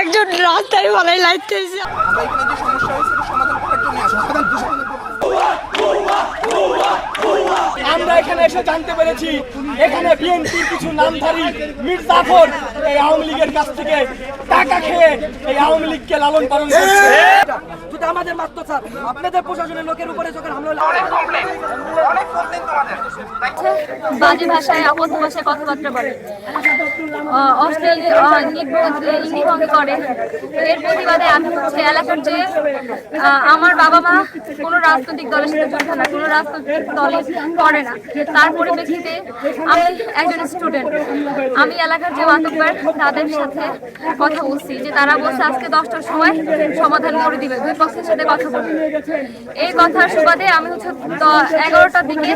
একজন রাস্তায় ভালাই লাইতেছে। আমরা এখানে এসে জানতে পেরেছি এখানে বিএনপির কিছু নামধারী মীর জাফর এই আওয়ামী লীগের কাছ থেকে টাকা খেয়ে এই আওয়ামী লীগকে লালন পালন করছে। যদি আমাদের মাত্র স্যার আপনাদের প্রশাসনের লোকের উপরে যখন হামলা বাজে ভাষায় অবদ্ধ ভাষায় কথাবার্তা বলে, অশ্লীল ইঙ্গিত করে। এর প্রতিবাদে আমি হচ্ছে এলাকার যে আমার বাবা মা কোনো রাজনৈতিক দলের সাথে যুক্ত না, কোনো রাজনৈতিক দলে করে না, তার পরিপ্রেক্ষিতে আমি একজন স্টুডেন্ট। আমি এলাকার যে মাতব্বর তাদের সাথে কথা বলছি যে তারা বলছে আজকে 10টার সময় সমাধান করে দিবে, দুই পক্ষের সাথে কথা বলবে। এই কথার সুবাদে আমি হচ্ছে 11টার দিকে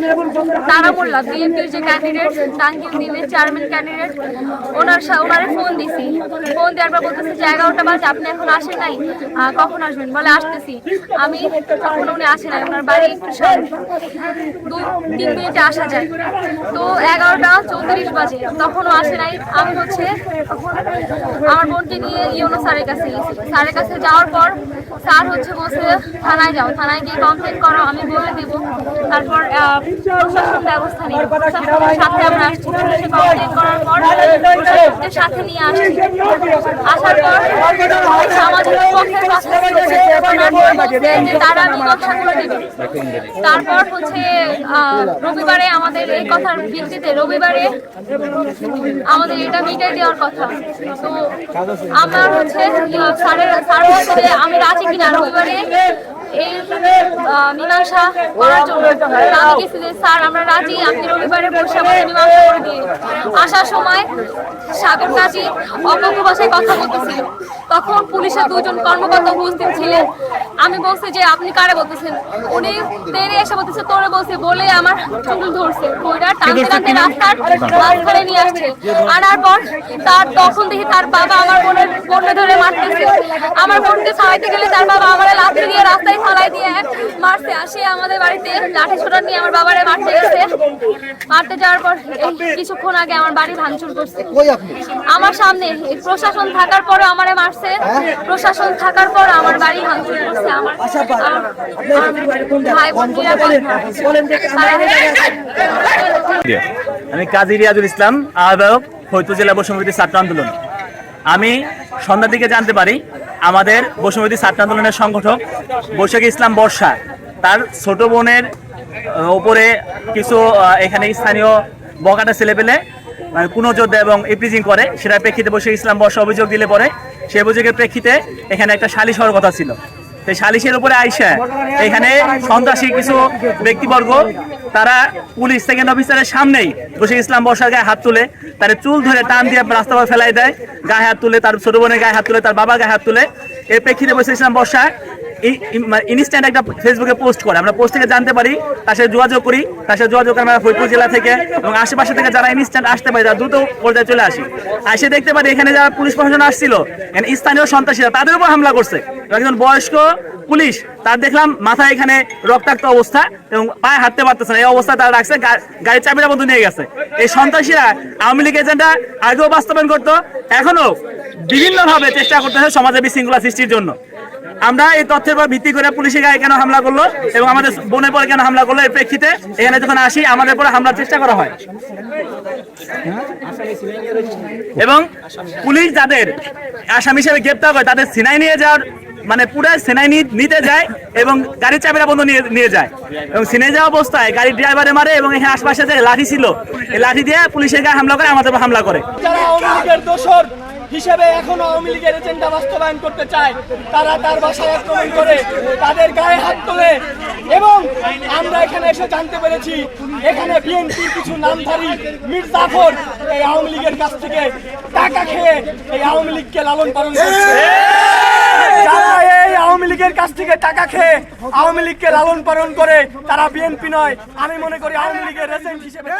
তারামুল্লাহ বিএনপির যে ক্যান্ডিডেট টাঙ্গিল দিনের চেয়ারম্যান ক্যান্ডিডেট ওনারে ফোন দিছি। ফোন দেওয়ার পর বলতেছে যে 11টা বাজে, আপনি এখন আসেন নাই, কখন আসবেন? বলে আসতেছি। আমি তখন উনি আসে নাই, ওনার বাড়ি একটু 2-3 মিনিটে আসা যায়। তো 11টা 34 বাজে, তখনও আসে নাই। আমি হচ্ছে তখন আমার বোনকে নিয়ে ইউনো স্যারের কাছে গেছি। স্যারের কাছে যাওয়ার পর স্যার হচ্ছে বলছে থানায় যাও, থানায় গিয়ে কমপ্লেন করো, আমি বলে দিব। তারপর প্রশাসন ব্যবস্থা নেই, প্রশাসনের সাথে আমরা আসছি। পুলিশে কমপ্লেন করার পর প্রশাসনকে সাথে নিয়ে আসছি। আসার পর সামাজিক পক্ষের কথা যে তারা মীমাংসা করে দেবে। তারপর হচ্ছে রবিবারে আমাদের এই কথার ভিত্তিতে রবিবারে আমাদের এটা মিটাই দেওয়ার কথা। তো আমার হচ্ছে স্যার বলছে আমি রাজি কিনা রবিবারে এই মীমাংসা করার জন্য। আমি গেছি যে স্যার আমরা রাজি, আপনি রবিবারে বসে আমাদের মীমাংসা করে দিয়ে। আসার সময় সাগর কাজী অবৈধ ভাষায় কথা বলতেছিল, তখন পুলিশের 2জন কর্মকর্তা উপস্থিত ছিলেন। আমি বলছি যে আপনি কারে বলতেছেন? উনি তেরে এসে বলতেছে তোরে বলছে, বলে আমার চুল ধরছে, ওইটা টানতে টানতে রাস্তার মাঝখানে নিয়ে আসছে। আনার পর তখন দেখি তার বাবা আমার বোনকে ধরে মারতেছে। আমার বোনকে খাওয়াইতে গেলে তার বাবা আমার লাঠি দিয়ে রাস্তায় ফালাই দিয়ে মারছে। আসে আমাদের বাড়িতে লাঠি ছোটা নিয়ে আমার বাবারে মারতে গেছে। মারতে যাওয়ার পর কিছুক্ষণ আগে আমার বাড়ি ভাঙচুর করছে আমার সামনে। প্রশাসন থাকার পরে আমারে মারছে, প্রশাসন থাকার পর আমার বাড়ি ভাঙচুর করছে। আমার ভাই বোনেরা আমি কাজী রিয়াজুল ইসলাম, আহ্বায়ক ফরিদপুর জেলা বৈষম্যবিরোধী ছাত্র আন্দোলন। আমি সন্ধ্যার দিকে জানতে পারি আমাদের বৈষম্যবিরোধী ছাত্র আন্দোলনের সংগঠক বৈশাখী ইসলাম বর্ষা তার ছোট বোনের উপরে কিছু এখানে স্থানীয় বগাটা ছেলেপেলে কুনজর দেয় এবং ইপ্রিজিং করে। সেটার প্রেক্ষিতে বৈশাখী ইসলাম বর্ষা অভিযোগ দিলে পরে সে অভিযোগের প্রেক্ষিতে এখানে একটা সালিশ হওয়ার কথা ছিল। সেই সালিশের উপরে আইসা এখানে সন্ত্রাসী কিছু ব্যক্তিবর্গ তারা পুলিশ সেকেন্ড অফিসারের সামনেই বৈশাখী ইসলাম বর্ষার গায়ে হাত তুলে, তার চুল ধরে টান দিয়ে রাস্তা ফেলাই দেয়, গায়ে হাত তুলে, তার ছোট বোনের গায়ে হাত তুলে, তার বাবা গায়ে হাত তুলে। এর প্রেক্ষিতে বৈশাখী ইসলাম বর্ষা ইনস্ট্যান্ট একটা ফেসবুকে পোস্ট করে। আমরা পোস্ট থেকে জানতে পারি, তার সাথে যোগাযোগ করি, তার সাথে যোগাযোগ আমরা ফরিদপুর জেলা থেকে এবং আশেপাশে থেকে যারা ইনস্ট্যান্ট আসতে পারে তারা দ্রুত পর্যায়ে চলে আসি। এসে দেখতে পারি এখানে যারা পুলিশ প্রশাসন আসছিল, স্থানীয় সন্ত্রাসীরা তাদের উপর হামলা করছে। একজন বয়স্ক পুলিশ তার দেখলাম মাথায় এখানে রক্তাক্ত অবস্থা এবং পায়ে হাঁটতে পারতেছে না, এই অবস্থা তারা রাখছে, গাড়ির চাবিটা বন্ধ নিয়ে গেছে। এই সন্ত্রাসীরা আওয়ামী লীগ এজেন্ডা আগেও বাস্তবায়ন করতো, এখনো বিভিন্নভাবে চেষ্টা করতেছে সমাজে বিশৃঙ্খলা সৃষ্টির জন্য। আমরা এই তথ্যের উপর ভিত্তি করে পুলিশের গায়ে কেন হামলা করলো এবং আমাদের বোনের পরে কেন হামলা করলো, এর প্রেক্ষিতে এখানে যখন আসি আমাদের পরে হামলার চেষ্টা করা হয় এবং পুলিশ যাদের আসামি হিসেবে গ্রেপ্তার করে তাদের সিনাই নিয়ে যাওয়ার মানে পুরো সিনাই নিতে যায় এবং গাড়ির চাবিটা বন্ধ নিয়ে যায় এবং সিনাই যাওয়া অবস্থায় গাড়ির ড্রাইভারে মারে এবং এখানে আশপাশে যে লাঠি ছিল এই লাঠি দিয়ে পুলিশের গায়ে হামলা করে, আমাদের উপর হামলা করে। যারা আওয়ামী লীগের দোসর হিসেবে এখনো আওয়ামী লীগের এজেন্ডা বাস্তবায়ন করতে চায় তারা তার বাসায় আক্রমণ করে, তাদের গায়ে হাত তোলে। এবং আমরা এখানে এসে জানতে পেরেছি এখানে বিএনপির কিছু নামধারী মীর জাফর এই আওয়ামী লীগের কাছ থেকে টাকা খেয়ে এই আওয়ামী লীগকে লালন পালন করছে। যারা এই আওয়ামী লীগের কাছ থেকে টাকা খেয়ে আওয়ামী লীগকে লালন পালন করে তারা বিএনপি নয়, আমি মনে করি আওয়ামী লীগের এজেন্ট হিসেবে।